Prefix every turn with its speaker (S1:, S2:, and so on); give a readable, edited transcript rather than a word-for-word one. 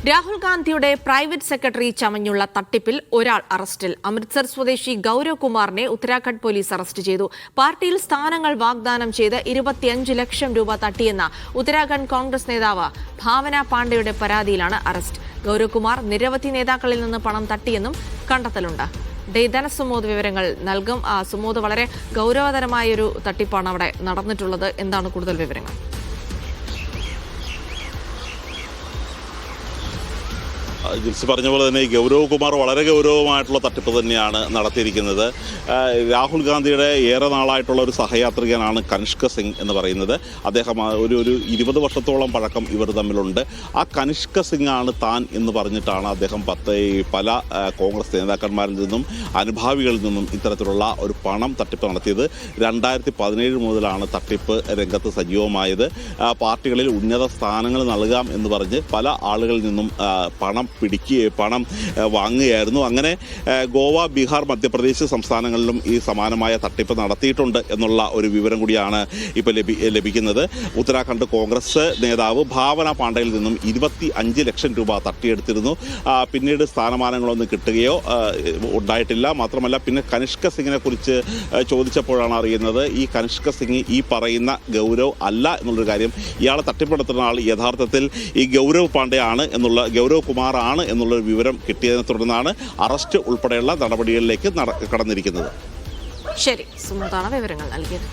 S1: രാഹുൽ ഗാന്ധിയുടെ private secretary ചമഞ്ഞുള്ള തട്ടിപ്പിൽ ഒരാൾ അറസ്റ്റിൽ. അമൃത്സർ സ്വദേശി ഗൌരവ് കുമാറിനെ ഉത്തരാഖണ്ഡ് പോലീസ് അറസ്റ്റ് ചെയ്തു. പാർട്ടിയിൽ സ്ഥാനങ്ങൾ വാഗ്ദാനം ചെയ്ത് 25 ലക്ഷം രൂപ തട്ടിയെന്ന ഉത്തരാഖണ്ഡ് കോൺഗ്രസ് നേതാവ് ഭാവന പാണ്ഡെയുടെ പരാതിയിലാണ് അറസ്റ്റ്. ഗൌരവ് കുമാർ നിരവധി നേതാക്കളിൽ നിന്ന് പണം തട്ടിയെന്നും കണ്ടെത്തലുണ്ട്. ധനസുമോദ് വിവരങ്ങൾ നൽകും. സുമോദ്, വളരെ ഗൌരവതരമായൊരു തട്ടിപ്പാണ് അവിടെ നടന്നിട്ടുള്ളത്. എന്താണ് കൂടുതൽ വിവരങ്ങൾ?
S2: ജിൽസി പറഞ്ഞ പോലെ തന്നെ ഗൗരവ് കുമാർ വളരെ ഗൗരവമായിട്ടുള്ള തട്ടിപ്പ് തന്നെയാണ് നടത്തിയിരിക്കുന്നത്. രാഹുൽ ഗാന്ധിയുടെ ഏറെ നാളായിട്ടുള്ള ഒരു സഹയാത്രികനാണ് കനിഷ്ക സിംഗ് എന്ന് പറയുന്നത്. അദ്ദേഹം ഒരു 20 വർഷത്തോളം പഴക്കം ഇവർ തമ്മിലുണ്ട്. ആ കനിഷ്ക സിംഗ് ആണ് താൻ എന്ന് പറഞ്ഞിട്ടാണ് അദ്ദേഹം പല കോൺഗ്രസ് നേതാക്കന്മാരിൽ നിന്നും അനുഭാവികളിൽ നിന്നും ഇത്തരത്തിലുള്ള ഒരു പണം തട്ടിപ്പ് നടത്തിയത്. 2017 മുതലാണ് തട്ടിപ്പ് രംഗത്ത് സജീവമായത്. പാർട്ടികളിൽ ഉന്നത സ്ഥാനങ്ങൾ നൽകാം എന്ന് പറഞ്ഞ് പല ആളുകളിൽ നിന്നും പണം വാങ്ങുകയായിരുന്നു. അങ്ങനെ ഗോവ, ബീഹാർ, മധ്യപ്രദേശ് സംസ്ഥാനങ്ങളിലും ഈ സമാനമായ തട്ടിപ്പ് നടത്തിയിട്ടുണ്ട് എന്നുള്ള ഒരു വിവരം കൂടിയാണ് ഇപ്പോൾ ലഭിക്കുന്നത്. ഉത്തരാഖണ്ഡ് കോൺഗ്രസ് നേതാവ് ഭാവന പാണ്ഡെയിൽ നിന്നും 25 ലക്ഷം രൂപ തട്ടിയെടുത്തിരുന്നു. പിന്നീട് സ്ഥാനമാനങ്ങളൊന്നും കിട്ടുകയോ ഉണ്ടായിട്ടില്ല. മാത്രമല്ല, പിന്നെ കനിഷ്ക സിംഗിനെ കുറിച്ച് ചോദിച്ചപ്പോഴാണ് അറിയുന്നത് ഈ കനിഷ്ക സിംഗ് ഈ പറയുന്ന ഗൗരവ് അല്ല എന്നുള്ളൊരു കാര്യം. ഇയാളെ തട്ടിപ്പെടുത്തുന്ന ആൾ യഥാർത്ഥത്തിൽ ഈ ഗൗരവ് പാണ്ഡെയാണ് ഗൗരവ് കുമാർ ആണ് എന്നുള്ളൊരു വിവരം കിട്ടിയതിനെ തുടർന്നാണ് അറസ്റ്റ് ഉൾപ്പെടെയുള്ള നടപടികളിലേക്ക് കടന്നിരിക്കുന്നത്.
S1: ശരി, സുമോദാണ് വിവരങ്ങൾ നൽകിയത്.